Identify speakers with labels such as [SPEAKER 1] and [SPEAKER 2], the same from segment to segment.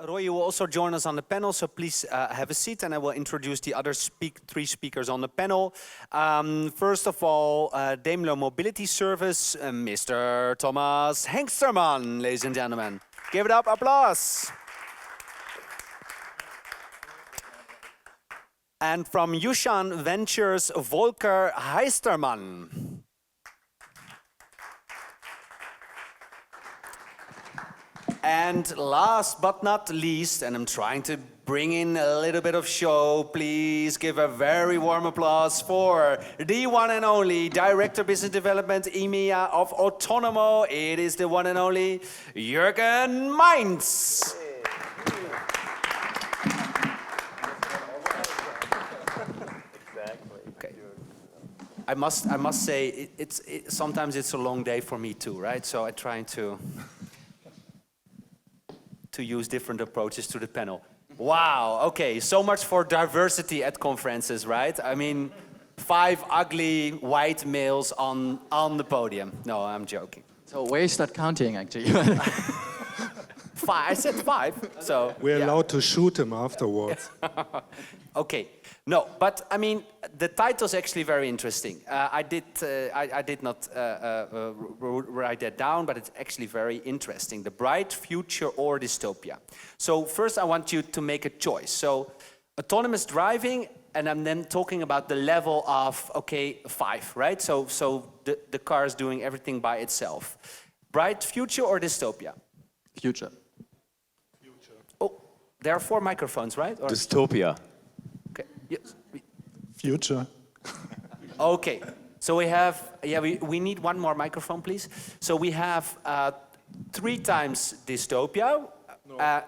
[SPEAKER 1] Roy will also join us on the panel, so please have a seat and I will introduce the other three speakers on the panel. First of all, Daimler Mobility Service, Mr. Thomas Hengstermann, ladies and gentlemen. Give it up, applause. And from Yushan Ventures, Volker Heistermann. And last but not least, and I'm trying to bring in a little bit of show, please give a very warm applause for the one and only Director Business Development EMEA of Otonomo. It is the one and only Jürgen Mayntz. Okay. I must say, sometimes it's a long day for me too, right? So I'm trying to use different approaches to the panel. Wow, okay, so much for diversity at conferences, right? I mean, 5 ugly white males on the podium. No, I'm joking.
[SPEAKER 2] So where you start counting, actually?
[SPEAKER 1] 5, I said 5, so...
[SPEAKER 3] We're allowed to shoot him afterwards.
[SPEAKER 1] Okay, no, but I mean, the title's actually very interesting. I did not write that down, but it's actually very interesting. The bright future or dystopia. So first I want you to make a choice. So autonomous driving, and I'm then talking about the level of, okay, 5, right? So the car is doing everything by itself. Bright future or dystopia?
[SPEAKER 2] Future.
[SPEAKER 1] Oh, there are 4 microphones, right? Or...
[SPEAKER 4] Dystopia.
[SPEAKER 1] Okay. Yes.
[SPEAKER 3] Future.
[SPEAKER 1] Okay. So we have, we need one more microphone, please. So we have 3 times dystopia.
[SPEAKER 3] The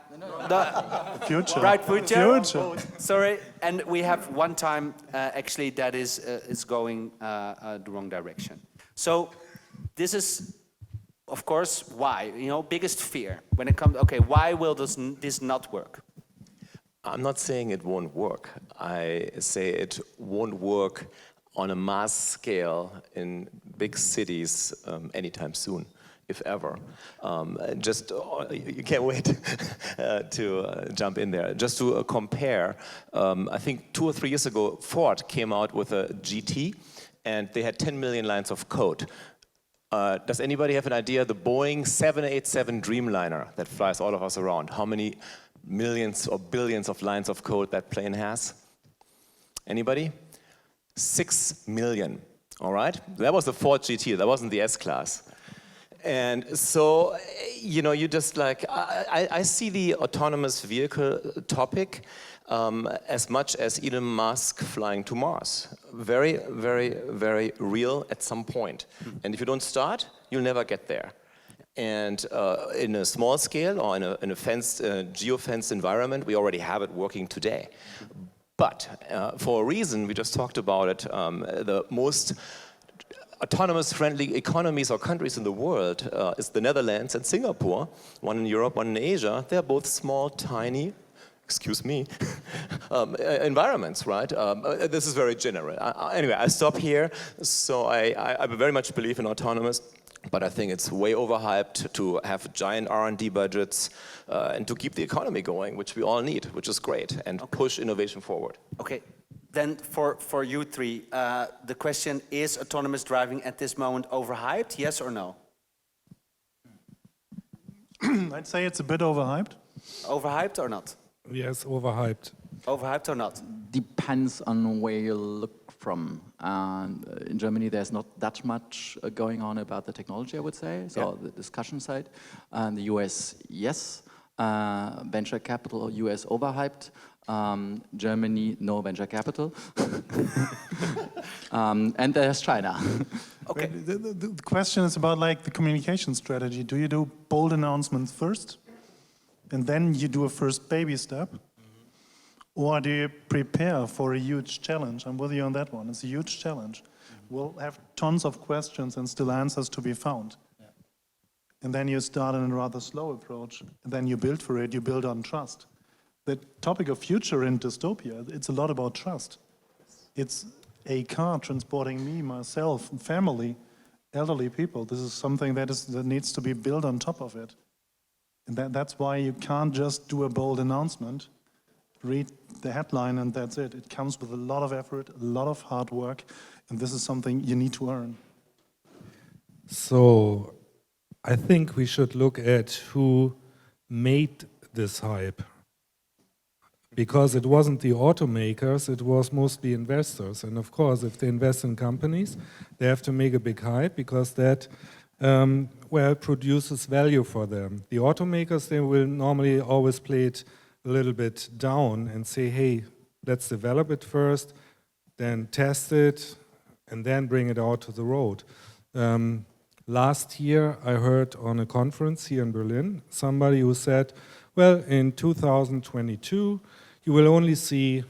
[SPEAKER 3] future.
[SPEAKER 1] Right, future.
[SPEAKER 3] Future.
[SPEAKER 1] Oh, sorry, and we have 1 time actually that is going the wrong direction. So this is, of course, why? You know, biggest fear when it comes. Okay, why will this not work?
[SPEAKER 4] I'm not saying it won't work. I say it won't work on a mass scale in big cities anytime soon, if ever. You can't wait to jump in there. Just to compare, I think 2 or 3 years ago, Ford came out with a GT, and they had 10 million lines of code. Does anybody have an idea? The Boeing 787 Dreamliner that flies all of us around, how many millions or billions of lines of code that plane has? Anybody? 6 million, all right? That was the Ford GT, that wasn't the S-Class. And so, you know, you just like, I see the autonomous vehicle topic as much as Elon Musk flying to Mars. Very, very, very real at some point. And if you don't start, you'll never get there. And in a small scale or in a fenced, geo-fenced environment, we already have it working today. But for a reason, we just talked about it, the most autonomous-friendly economies or countries in the world is the Netherlands and Singapore, one in Europe, one in Asia. They're both small, tiny, excuse me, environments, right? This is very general. Anyway, I stop here. So I very much believe in autonomous, but I think it's way overhyped to have giant R&D budgets and to keep the economy going, which we all need, which is great, and push innovation forward.
[SPEAKER 1] Okay. Then for you 3, the question, is autonomous driving at this moment overhyped, yes or no?
[SPEAKER 3] I'd say it's a bit overhyped.
[SPEAKER 1] Overhyped or not?
[SPEAKER 3] Yes, overhyped.
[SPEAKER 1] Overhyped or not?
[SPEAKER 2] Depends on where you look from. In Germany, there's not that much going on about the technology, I would say, so the discussion side. In the US, yes. Venture capital, US overhyped. Germany, no venture capital. And there's China.
[SPEAKER 3] Okay. The question is about like the communication strategy. Do you do bold announcements first? And then you do a first baby step? Or do you prepare for a huge challenge? I'm with you on that one. It's a huge challenge. We'll have tons of questions and still answers to be found. And then you start in a rather slow approach. And then you build for it, you build on trust. The topic of future in dystopia, it's a lot about trust. It's a car transporting me, myself, family, elderly people. This is something that needs to be built on top of it. And that's why you can't just do a bold announcement, read the headline and that's it. It comes with a lot of effort, a lot of hard work, and this is something you need to earn.
[SPEAKER 5] So I think we should look at who made this hype. Because it wasn't the automakers, it was mostly investors. And of course, if they invest in companies, they have to make a big hype because that produces value for them. The automakers, they will normally always play it a little bit down and say, hey, let's develop it first, then test it, and then bring it out to the road. Last year, I heard on a conference here in Berlin, somebody who said, well, in 2022, you will only see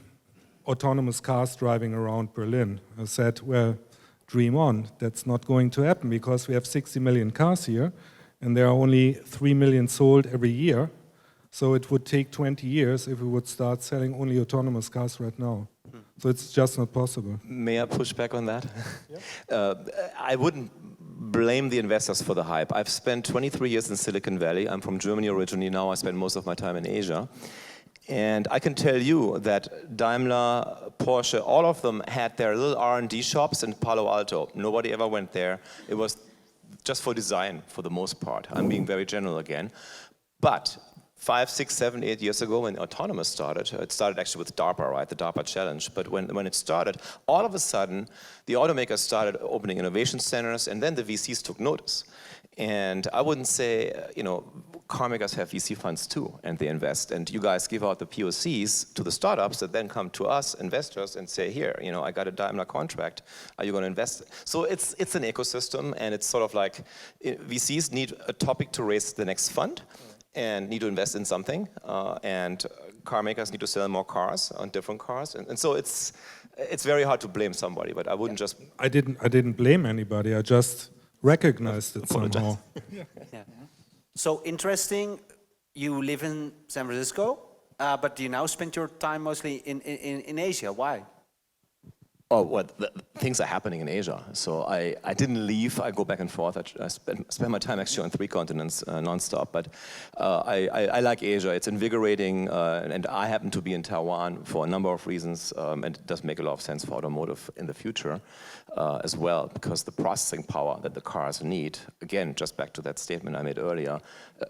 [SPEAKER 5] autonomous cars driving around Berlin. I said, well, dream on. That's not going to happen because we have 60 million cars here and there are only 3 million sold every year. So it would take 20 years if we would start selling only autonomous cars right now. So it's just not possible.
[SPEAKER 4] May I push back on that? I wouldn't blame the investors for the hype. I've spent 23 years in Silicon Valley. I'm from Germany originally. Now I spend most of my time in Asia. And I can tell you that Daimler, Porsche, all of them had their little R&D shops in Palo Alto. Nobody ever went there. It was just for design, for the most part. I'm being very general again. But 5, 6, 7, 8 years ago when autonomous started, it started actually with DARPA, right, the DARPA challenge. But when it started, all of a sudden, the automakers started opening innovation centers, and then the VCs took notice. And I wouldn't say, car makers have VC funds too, and they invest. And you guys give out the POCs to the startups that then come to us, investors, and say, here, I got a Daimler contract. Are you going to invest? So it's an ecosystem, and it's sort of like VCs need a topic to raise the next fund and need to invest in something. And car makers need to sell more cars on different cars. And so it's very hard to blame somebody, but I wouldn't just...
[SPEAKER 5] I didn't blame anybody. I just recognized it somehow.
[SPEAKER 1] Yeah. So interesting, you live in San Francisco, but you now spend your time mostly in Asia. Why?
[SPEAKER 4] Oh, well, things are happening in Asia. So I didn't leave. I go back and forth. I spend my time actually on 3 continents nonstop. But I like Asia. It's invigorating. And I happen to be in Taiwan for a number of reasons. And it does make a lot of sense for automotive in the future as well, because the processing power that the cars need, again, just back to that statement I made earlier,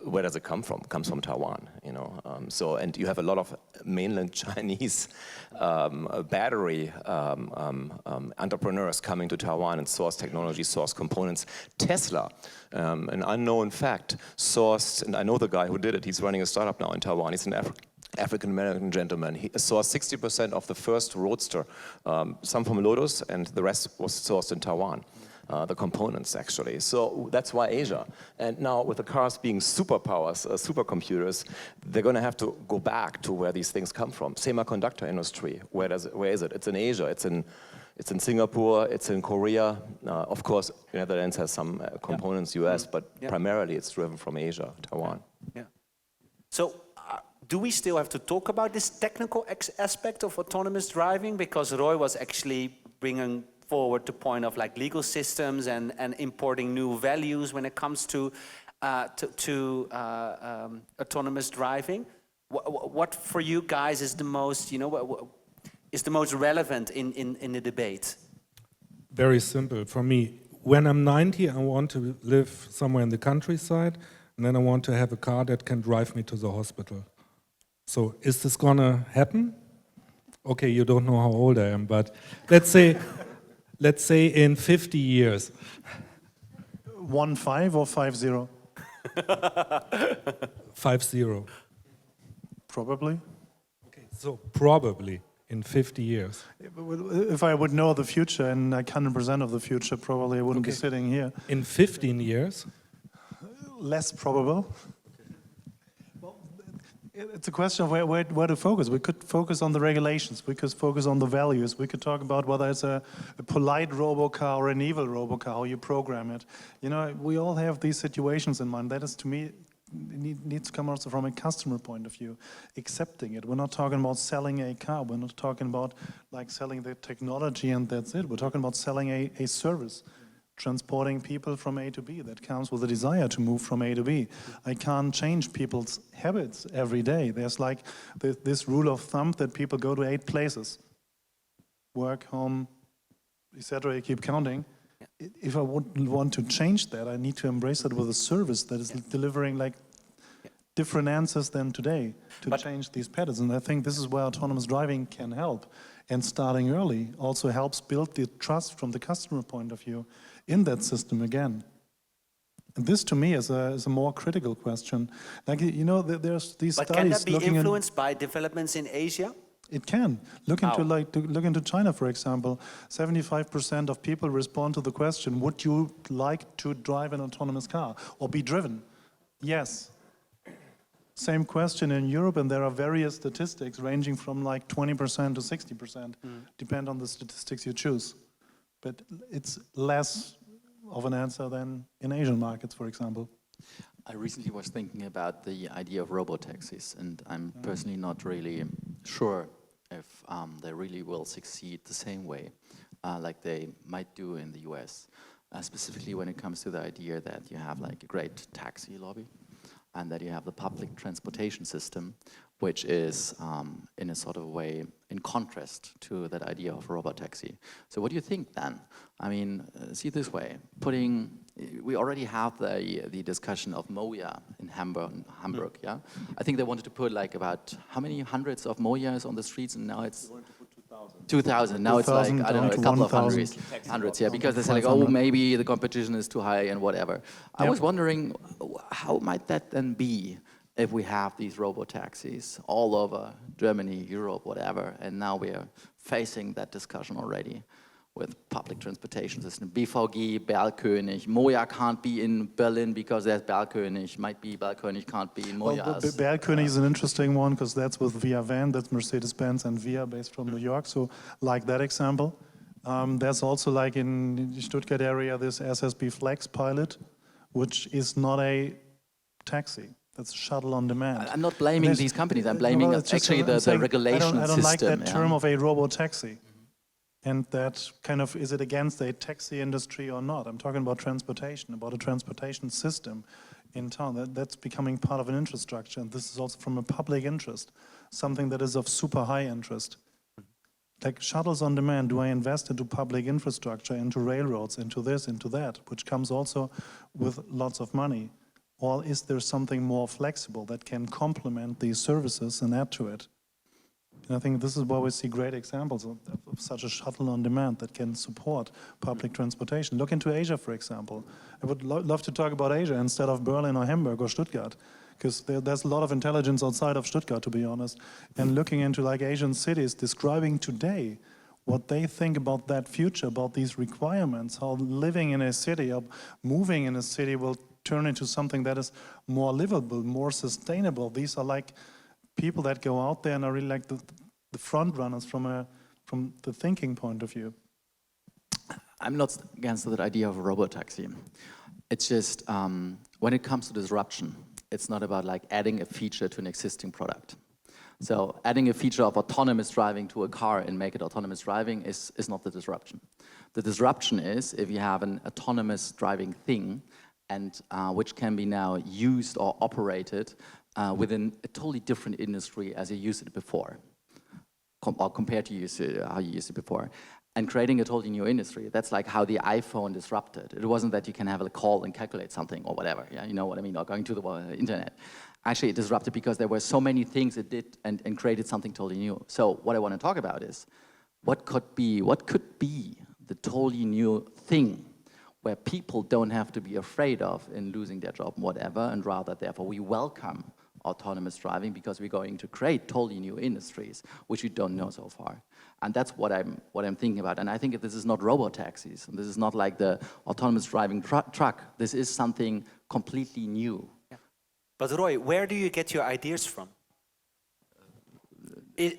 [SPEAKER 4] where does it come from? It comes from Taiwan. And you have a lot of mainland Chinese battery entrepreneurs coming to Taiwan and source technology, source components. Tesla, an unknown fact, sourced, and I know the guy who did it, he's running a startup now in Taiwan, he's an African-American gentleman. He sourced 60% of the first Roadster, some from Lotus, and the rest was sourced in Taiwan. The components, actually. So that's why Asia. And now with the cars being superpowers, supercomputers, they're going to have to go back to where these things come from. Semiconductor industry, where is it? It's in Asia. It's in Singapore. It's in Korea. Of course, the Netherlands has some components, US, but primarily it's driven from Asia, Taiwan.
[SPEAKER 1] Yeah. So do we still have to talk about this technical aspect of autonomous driving? Because Roy was actually bringing forward the point of like legal systems and importing new values when it comes to autonomous driving. What for you guys is the most, is the most relevant in the debate?
[SPEAKER 5] Very simple. For me, when I'm 90, I want to live somewhere in the countryside, and then I want to have a car that can drive me to the hospital. So is this gonna happen? Okay, you don't know how old I am, but let's say in 50 years.
[SPEAKER 3] 1.5 or 5.0?
[SPEAKER 5] 5.0.
[SPEAKER 3] Probably.
[SPEAKER 5] Okay, so probably in 50 years.
[SPEAKER 3] If I would know the future and like 100% of the future, probably I wouldn't be sitting here.
[SPEAKER 5] In 15 years?
[SPEAKER 3] Less probable. It's a question of where to focus. We could focus on the regulations. We could focus on the values. We could talk about whether it's a polite robocar or an evil robocar, how you program it. We all have these situations in mind. That is, to me, needs to come also from a customer point of view, accepting it. We're not talking about selling a car. We're not talking about like selling the technology and that's it. We're talking about selling a service, transporting people from A to B. That comes with a desire to move from A to B. I can't change people's habits every day. There's like this rule of thumb that people go to 8 places. Work, home, etc. You keep counting. If I would want to change that, I need to embrace that with a service that is delivering like different answers than today to change these patterns. And I think this is where autonomous driving can help. And starting early also helps build the trust from the customer point of view in that system again. And this to me is a more critical question. Like, you know, there's these
[SPEAKER 1] But
[SPEAKER 3] studies
[SPEAKER 1] can that be
[SPEAKER 3] looking
[SPEAKER 1] influenced by developments in Asia?
[SPEAKER 3] It can. Look into China, for example. 75% of people respond to the question, would you like to drive an autonomous car or be driven? Yes. Same question in Europe, and there are various statistics ranging from like 20% to 60%, depend on the statistics you choose. But it's less of an answer than in Asian markets, for example.
[SPEAKER 2] I recently was thinking about the idea of robo-taxis, and I'm personally not really sure if they really will succeed the same way like they might do in the US, specifically when it comes to the idea that you have like a great taxi lobby and that you have the public transportation system, which is in a sort of way in contrast to that idea of robo-taxi. So what do you think then? I mean, see it this way, we already have the discussion of MotorAI in Hamburg, yeah? I think they wanted to put like about how many hundreds of MotorAIs on the streets, and now it's 2,000. Now it's like, I don't know, a couple of hundreds, yeah, because they said like, oh, maybe the competition is too high and whatever. I was wondering, how might that then be if we have these robo-taxis all over Germany, Europe, whatever, and now we are facing that discussion already with public transportation system. BVG, Berlkönig, MotorAI can't be in Berlin because there's Berlkönig, might be Berlkönig can't be in MotorAI.
[SPEAKER 3] Well, Berlkönig is an interesting one because that's with Via Van, that's Mercedes-Benz and Via based from New York, so like that example. There's also like in the Stuttgart area this SSB Flex pilot, which is not a taxi. That's a shuttle on demand.
[SPEAKER 2] I'm not blaming these companies, I'm blaming actually the regulation system.
[SPEAKER 3] I don't like that term of a robo-taxi. And that kind of, is it against the taxi industry or not? I'm talking about transportation, about a transportation system in town. That's becoming part of an infrastructure. And this is also from a public interest, something that is of super high interest. Like shuttles on demand, do I invest into public infrastructure, into railroads, into this, into that, which comes also with lots of money? Or is there something more flexible that can complement these services and add to it? And I think this is why we see great examples of such a shuttle on demand that can support public transportation. Look into Asia, for example. I would love to talk about Asia instead of Berlin or Hamburg or Stuttgart, because there's a lot of intelligence outside of Stuttgart, to be honest. And looking into like Asian cities, describing today what they think about that future, about these requirements, how living in a city, or moving in a city will turn into something that is more livable, more sustainable. These are like people that go out there and are really like the front runners from the thinking point of view.
[SPEAKER 2] I'm not against that idea of a robo-taxi. It's just, when it comes to disruption, it's not about like adding a feature to an existing product. So adding a feature of autonomous driving to a car and make it autonomous driving is not the disruption. The disruption is if you have an autonomous driving thing and which can be now used or operated within a totally different industry as you used it before, or compared to how you used it before, and creating a totally new industry. That's like how the iPhone disrupted. It wasn't that you can have a call and calculate something or whatever, yeah, you know what I mean, or going to the internet. Actually, it disrupted because there were so many things it did and created something totally new. So what I want to talk about is what could be the totally new thing where people don't have to be afraid of in losing their job, whatever, and rather, therefore, we welcome autonomous driving because we're going to create totally new industries, which we don't know so far. And that's what I'm thinking about. And I think if this is not robo-taxis, this is not like the autonomous driving truck, this is something completely new.
[SPEAKER 1] Yeah. But Roy, where do you get your ideas from?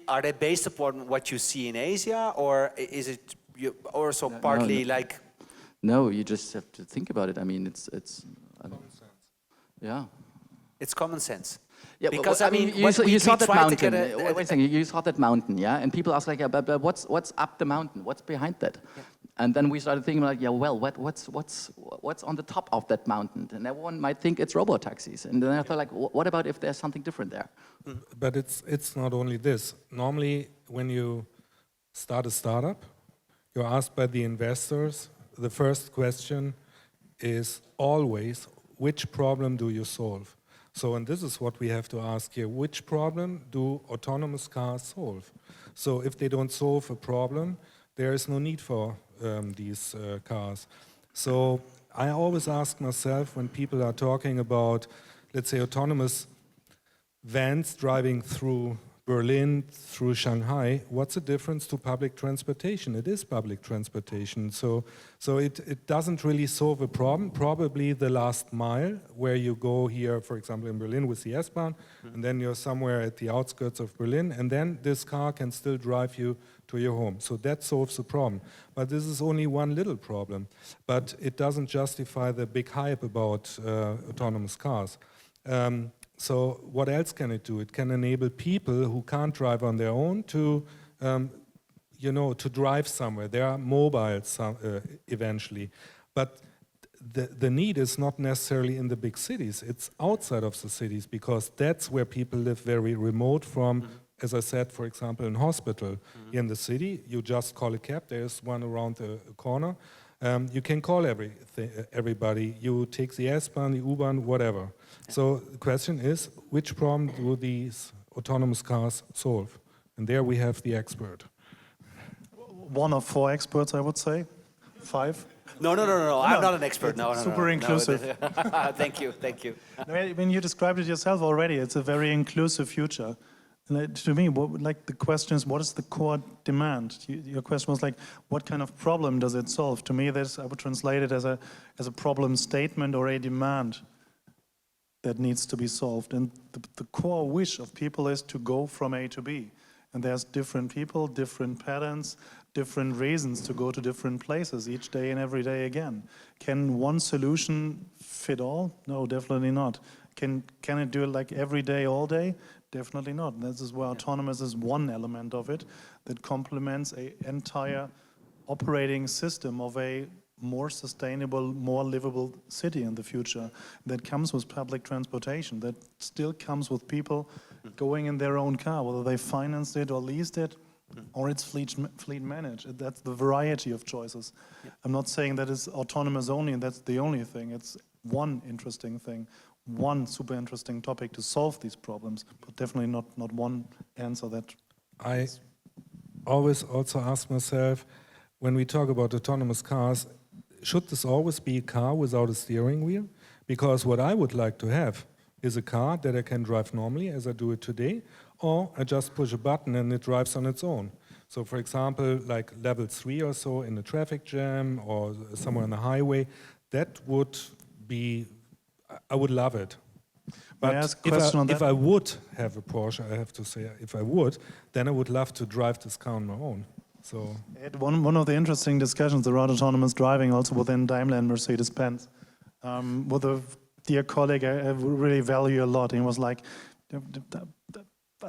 [SPEAKER 1] Are they based upon what you see in Asia, or is it also partly like...
[SPEAKER 2] No, you just have to think about it. I mean, it's
[SPEAKER 5] Common sense.
[SPEAKER 2] Yeah.
[SPEAKER 1] It's common sense.
[SPEAKER 2] Yeah,
[SPEAKER 1] because
[SPEAKER 2] I mean, you saw that mountain. Wait a second, you saw that mountain, yeah? And people ask like, yeah, but what's up the mountain? What's behind that? Yeah. And then we started thinking like, yeah, well, what's on the top of that mountain? And everyone might think it's robo-taxis. And then I thought like, what about if there's something different there?
[SPEAKER 5] But it's not only this. Normally, when you start a startup, you're asked by the investors, the first question is always, which problem do you solve? So, and this is what we have to ask here, which problem do autonomous cars solve? So if they don't solve a problem, there is no need for these cars. So I always ask myself when people are talking about, let's say, autonomous vans driving through Berlin, through Shanghai, what's the difference to public transportation? It is public transportation. So it doesn't really solve a problem. Probably the last mile where you go here, for example, in Berlin with the S-Bahn, and then you're somewhere at the outskirts of Berlin, and then this car can still drive you to your home. So that solves the problem. But this is only one little problem. But it doesn't justify the big hype about autonomous cars. So what else can it do? It can enable people who can't drive on their own to, to drive somewhere. They are mobile eventually. But the need is not necessarily in the big cities. It's outside of the cities because that's where people live very remote from. As I said, for example, in hospital. In the city, you just call a cab. There's one around the corner. You can call everybody. You take the S-Bahn, the U-Bahn, whatever. So the question is, which problem do these autonomous cars solve? And there we have the expert.
[SPEAKER 3] One of 4 experts, I would say. 5.
[SPEAKER 1] No, I'm not an expert. No,
[SPEAKER 3] Super inclusive.
[SPEAKER 1] Thank you.
[SPEAKER 3] When you described it yourself already, it's a very inclusive future. And to me, the question is, what is the core demand? Your question was like, what kind of problem does it solve? To me, I would translate it as a problem statement or a demand that needs to be solved. And the core wish of people is to go from A to B. And there's different people, different patterns, different reasons to go to different places each day and every day again. Can one solution fit all? No, definitely not. Can it do it like every day, all day? Definitely not. And this is where autonomous is one element of it that complements an entire operating system of a more sustainable, more livable city in the future. That comes with public transportation, that still comes with people going in their own car, whether they financed it or leased it, or it's fleet managed. That's the variety of choices. I'm not saying that it's autonomous only and that's the only thing. It's one interesting thing. One super interesting topic to solve these problems, but definitely not one answer that.
[SPEAKER 5] I always also ask myself, when we talk about autonomous cars, should this always be a car without a steering wheel? Because what I would like to have is a car that I can drive normally as I do it today, or I just push a button and it drives on its own. So for example, like level 3 or so in a traffic jam or somewhere on the highway, that would be, I would love it. But if I would have a Porsche, I have to say, if I would, then I would love to drive this car on my own. So
[SPEAKER 3] one of the interesting discussions around autonomous driving also within Daimler and Mercedes-Benz, with a dear colleague I really value a lot, and he was like, I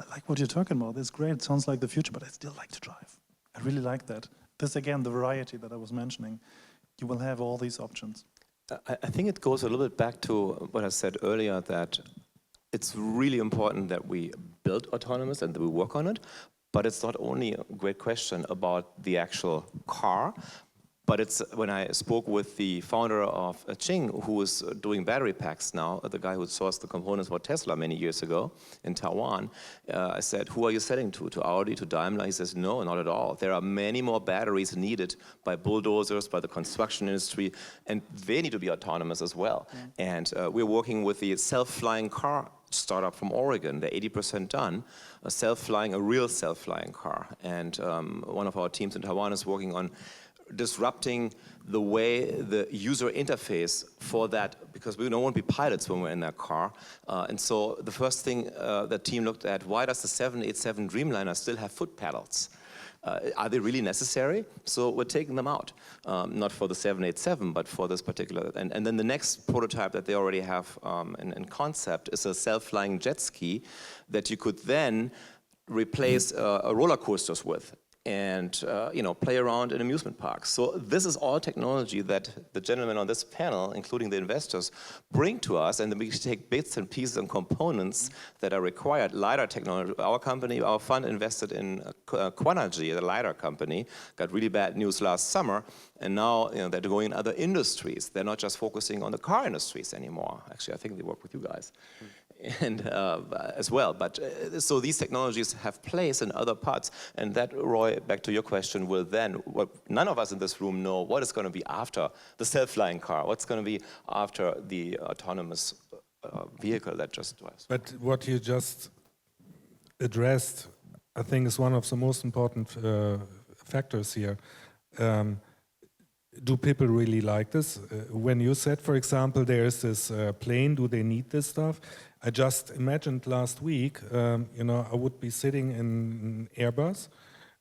[SPEAKER 3] like what you're talking about, it's great, it sounds like the future, but I still like to drive. I really like that. This again, the variety that I was mentioning. You will have all these options.
[SPEAKER 4] I think it goes a little bit back to what I said earlier, that it's really important that we build autonomous and that we work on it, but it's not only a great question about the actual car, but it's when I spoke with the founder of Qing, who is doing battery packs now, the guy who sourced the components for Tesla many years ago in Taiwan, I said, who are you selling to Audi, to Daimler? He says, no, not at all. There are many more batteries needed by bulldozers, by the construction industry, and they need to be autonomous as well. And we're working with the self-flying car startup from Oregon. They're 80% done, a real self-flying car. And one of our teams in Taiwan is working on disrupting the way the user interface for that, because we don't want to be pilots when we're in that car. And so the first thing the team looked at, why does the 787 Dreamliner still have foot pedals? Are they really necessary? So we're taking them out, not for the 787, but for this particular. And then the next prototype that they already have in concept is a self-flying jet ski that you could then replace roller coasters with. and play around in amusement parks. So this is all technology that the gentlemen on this panel, including the investors, bring to us, and then we take bits and pieces and components that are required. LiDAR technology, our company, our fund invested in Quanergy, the LiDAR company, got really bad news last summer, and now they're going in other industries. They're not just focusing on the car industries anymore. Actually, I think they work with you guys. And as well, but so these technologies have place in other parts, and that, Roy, back to your question, will then, none of us in this room know what is going to be after the self-flying car, what's going to be after the autonomous vehicle that just drives.
[SPEAKER 5] But what you just addressed, I think, is one of the most important factors here. Do people really like this? When you said, for example, there is this plane, do they need this stuff? I just imagined last week, I would be sitting in an Airbus,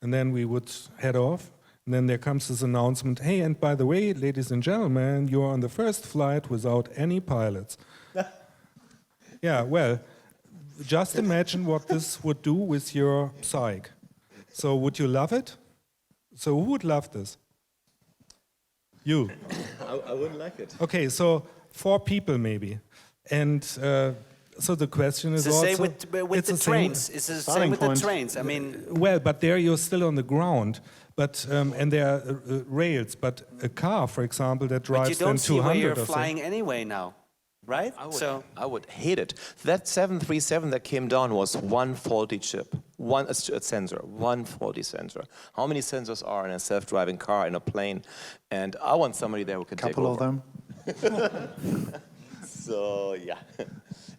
[SPEAKER 5] and then we would head off, and then there comes this announcement, hey, and by the way, ladies and gentlemen, you're on the first flight without any pilots. Yeah, well, just imagine what this would do with your psyche. So would you love it? So who would love this? You.
[SPEAKER 4] I wouldn't like it.
[SPEAKER 5] Okay, so 4 people maybe. And so the question is also...
[SPEAKER 1] It's the same with the trains. It's the same with the trains. I mean...
[SPEAKER 5] Well, but there you're still on the ground. But and there are rails. But a car, for example, that drives
[SPEAKER 1] But you don't see
[SPEAKER 5] 200
[SPEAKER 1] where you're
[SPEAKER 5] or so.
[SPEAKER 1] flying anyway now, right?
[SPEAKER 4] I would hate it. That 737 that came down was one faulty chip, one sensor, one faulty sensor. How many sensors are in a self-driving car, in a plane? And I want somebody there who can take over.
[SPEAKER 3] Couple of them.
[SPEAKER 4] So yeah,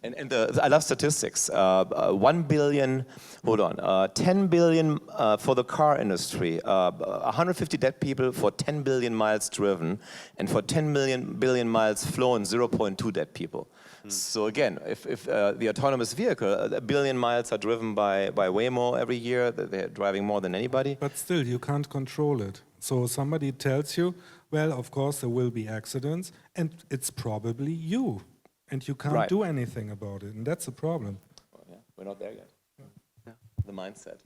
[SPEAKER 4] and I love statistics. 1 billion, 10 billion for the car industry. 150 dead people for 10 billion miles driven, and for 10 billion miles flown, 0.2 dead people. So again, if the autonomous vehicle, 1 billion miles are driven by Waymo every year, they're driving more than anybody.
[SPEAKER 5] But still, you can't control it. So somebody tells you, well, of course there will be accidents, and it's probably you. And you can't do anything about it, and that's a problem.
[SPEAKER 4] Well, yeah, we're not there yet. Yeah. The mindset.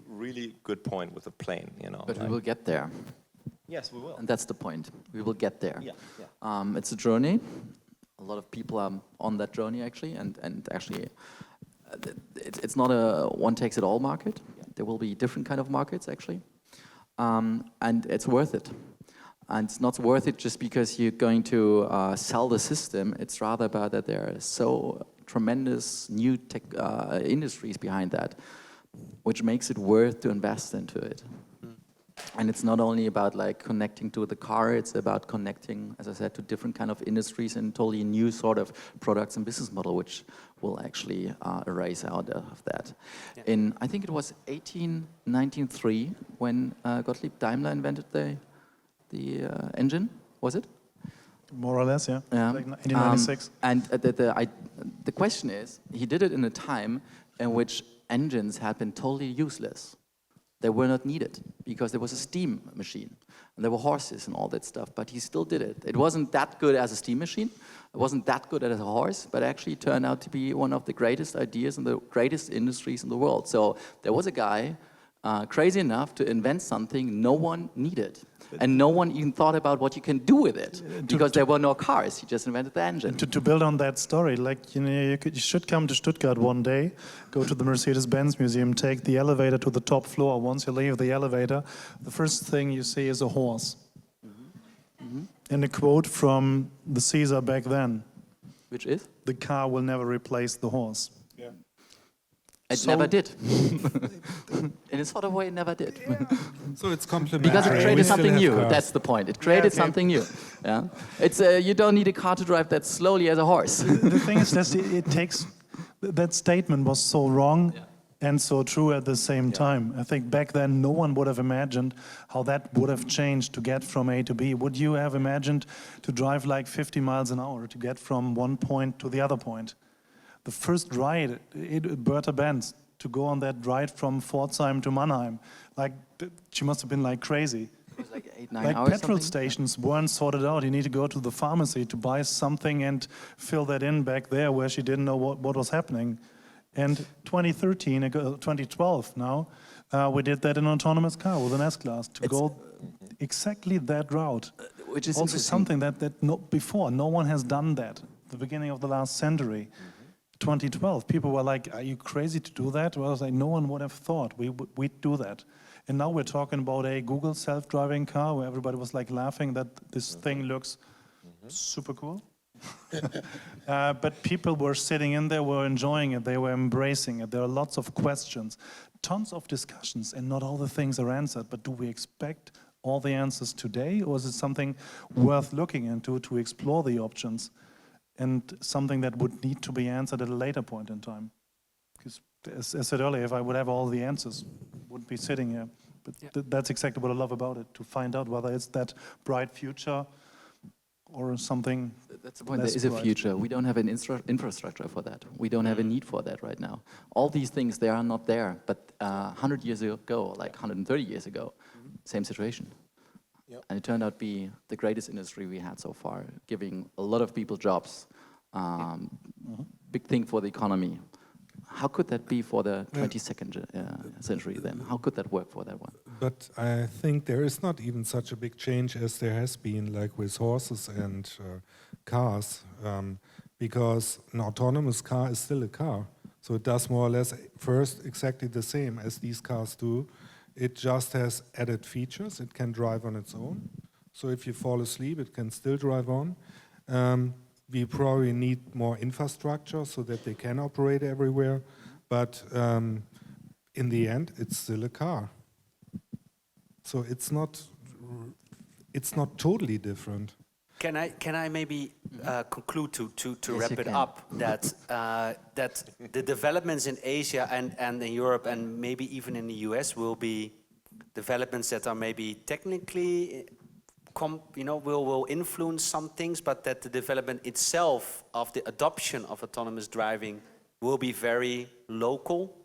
[SPEAKER 4] Really good point with the plane,
[SPEAKER 2] But we will get there.
[SPEAKER 4] Yes, we will.
[SPEAKER 2] And that's the point. We will get there.
[SPEAKER 4] Yeah.
[SPEAKER 2] It's a journey. A lot of people are on that journey, actually, and actually, it's not a one-takes-it-all market. Yeah. There will be different kind of markets, actually, and it's worth it. And it's not worth it just because you're going to sell the system. It's rather about that there are so tremendous new tech industries behind that, which makes it worth to invest into it. And it's not only about like connecting to the car, it's about connecting, as I said, to different kind of industries and totally new sort of products and business model, which will actually arise out of that. Yeah. In, I think it was 1893 when Gottlieb Daimler invented the engine, was it?
[SPEAKER 3] More or less, yeah. Like 1896.
[SPEAKER 2] And the question is, he did it in a time in which engines had been totally useless. They were not needed because there was a steam machine and there were horses and all that stuff, but he still did it. It wasn't that good as a steam machine, it wasn't that good as a horse, but actually turned out to be one of the greatest ideas and the greatest industries in the world. So there was a guy crazy enough to invent something no one needed. And no one even thought about what you can do with it because there were no cars. He just invented the engine.
[SPEAKER 3] To build on that story, like you should come to Stuttgart one day, go to the Mercedes-Benz Museum, take the elevator to the top floor. Once you leave the elevator, the first thing you see is a horse. And a quote from the Caesar back then.
[SPEAKER 2] Which is?
[SPEAKER 3] The car will never replace the horse.
[SPEAKER 2] Yeah. It never did. In a sort of way, it never did.
[SPEAKER 5] So it's complementary.
[SPEAKER 2] Because it created something new. That's the point. It created something new. Yeah. It's you don't need a car to drive that slowly as a horse.
[SPEAKER 3] The thing is that it takes. That statement was so wrong and so true at the same time. I think back then no one would have imagined how that would have changed to get from A to B. Would you have imagined to drive like 50 miles an hour to get from one point to the other point? The first ride, Bertha Benz, to go on that ride from Pforzheim to Mannheim, like she must have been like crazy.
[SPEAKER 2] It was like 8-9
[SPEAKER 3] like
[SPEAKER 2] hours.
[SPEAKER 3] Petrol stations weren't sorted out. You need to go to the pharmacy to buy something and fill that in back there where she didn't know what was happening. And 2013, 2012 now, We did that in an autonomous car with an S-Class to go exactly that route.
[SPEAKER 2] Which is
[SPEAKER 3] also
[SPEAKER 2] interesting.
[SPEAKER 3] something that before no one has done that. At the beginning of the last century, 2012, people were like, "Are you crazy to do that?" Well, I was like, no one would have thought we'd do that. And now we're talking about a Google self-driving car where everybody was like laughing that this thing looks super cool. But people were sitting in there, were enjoying it, they were embracing it. There are lots of questions, tons of discussions, and not all the things are answered. But do we expect all the answers today, or is it something worth looking into to explore the options, and something that would need to be answered at a later point in time? Because as I said earlier, if I would have all the answers, I wouldn't be sitting here. But that's exactly what I love about it, to find out whether it's that bright future or something.
[SPEAKER 2] That's the point. There is a future. We don't have an infrastructure for that. We don't have a need for that right now. All these things, they are not there. But 100 years ago, like 130 years ago, same situation.
[SPEAKER 6] Yep.
[SPEAKER 2] And it turned out to be the greatest industry we had so far, giving a lot of people jobs. Big thing for the economy. How could that be for the 22nd century then? How could that work for that one?
[SPEAKER 5] But I think there is not even such a big change as there has been, like with horses and cars, because an autonomous car is still a car. So it does more or less first exactly the same as these cars do. It just has added features. It can drive on its own. So if you fall asleep, it can still drive on. We probably need more infrastructure so that they can operate everywhere. But in the end, it's still a car. So it's not totally different.
[SPEAKER 1] Can I maybe conclude to
[SPEAKER 2] Yes,
[SPEAKER 1] wrap
[SPEAKER 2] you
[SPEAKER 1] it
[SPEAKER 2] can.
[SPEAKER 1] up that that the developments in Asia and in Europe and maybe even in the US will be developments that are maybe technically will influence some things, but that the development itself of the adoption of autonomous driving will be very local,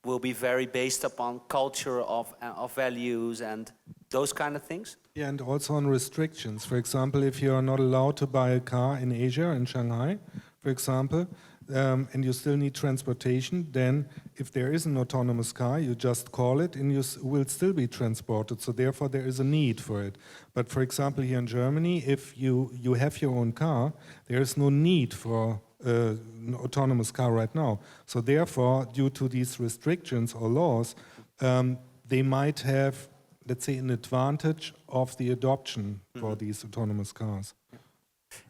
[SPEAKER 1] will be very based upon culture of values and those kind of things?
[SPEAKER 5] Yeah, and also on restrictions. For example, if you are not allowed to buy a car in Asia, in Shanghai, for example, and you still need transportation, then if there is an autonomous car, you just call it and you will still be transported. So therefore there is a need for it. But for example, here in Germany, if you have your own car, there is no need for an autonomous car right now. So therefore, due to these restrictions or laws, they might have, let's say, an advantage of the adoption for these autonomous cars.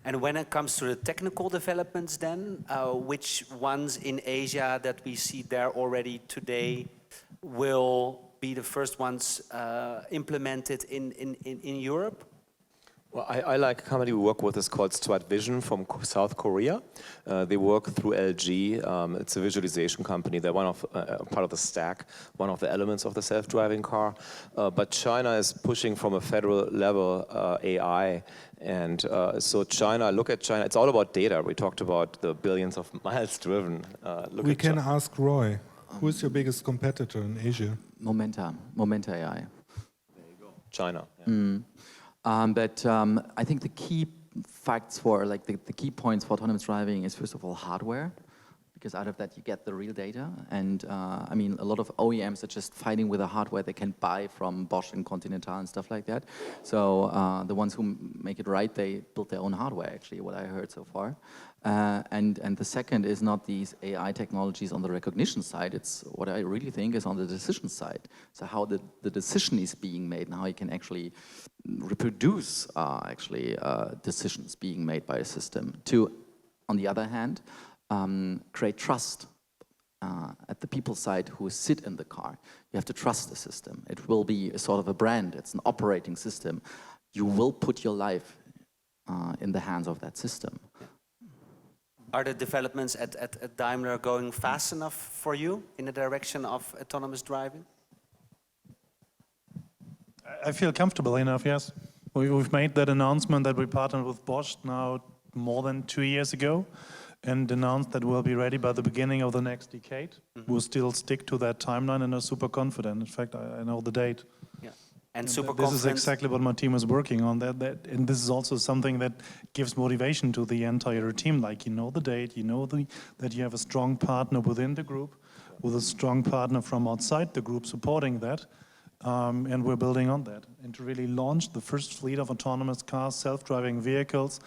[SPEAKER 1] And when it comes to the technical developments then, which ones in Asia that we see there already today will be the first ones implemented in Europe?
[SPEAKER 4] Well, I like a company we work with is called Vision from South Korea. They work through LG. It's a visualization company. They're one of part of the stack, one of the elements of the self-driving car. But China is pushing from a federal level AI. And so China, look at China. It's all about data. We talked about the billions of miles driven.
[SPEAKER 5] We can ask Roy, who is your biggest competitor in Asia?
[SPEAKER 2] Momenta AI.
[SPEAKER 4] China.
[SPEAKER 2] Yeah. But I think the key facts for, like the key points for autonomous driving is first of all hardware, because out of that you get the real data. And I mean, a lot of OEMs are just fighting with the hardware they can buy from Bosch and Continental and stuff like that. So the ones who make it right, they build their own hardware, actually, what I heard so far. And the second is not these AI technologies on the recognition side. It's what I really think is on the decision side. So how the decision is being made and how you can actually reproduce decisions being made by a system to, on the other hand, create trust at the people side who sit in the car. You have to trust the system. It will be a sort of a brand. It's an operating system. You will put your life in the hands of that system.
[SPEAKER 1] Are the developments at Daimler going fast enough for you in the direction of autonomous driving?
[SPEAKER 3] I feel comfortable enough, yes. We've made that announcement that we partnered with Bosch now more than 2 years ago, and announced that we'll be ready by the beginning of the next decade. We'll still stick to that timeline and are super confident. In fact, I know the date.
[SPEAKER 1] Yeah. and super
[SPEAKER 3] This is
[SPEAKER 1] confident.
[SPEAKER 3] exactly what my team is working on. And this is also something that gives motivation to the entire team. Like, you know the date, you know that you have a strong partner within the group, with a strong partner from outside the group supporting that. And we're building on that. And to really launch the first fleet of autonomous cars, self-driving vehicles,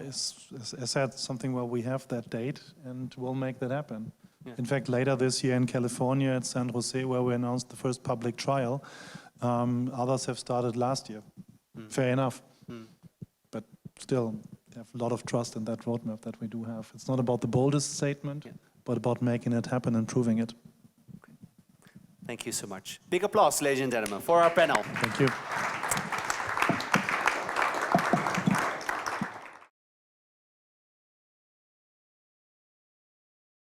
[SPEAKER 3] is, as I said, something where we have that date and we'll make that happen. Yeah. In fact, later this year in California at San Jose, where we announced the first public trial, others have started last year. Fair enough. But still, I have a lot of trust in that roadmap that we do have. It's not about the boldest statement, but about making it happen and proving it.
[SPEAKER 1] Thank you so much. Big applause, ladies and gentlemen, for our panel.
[SPEAKER 3] Thank you.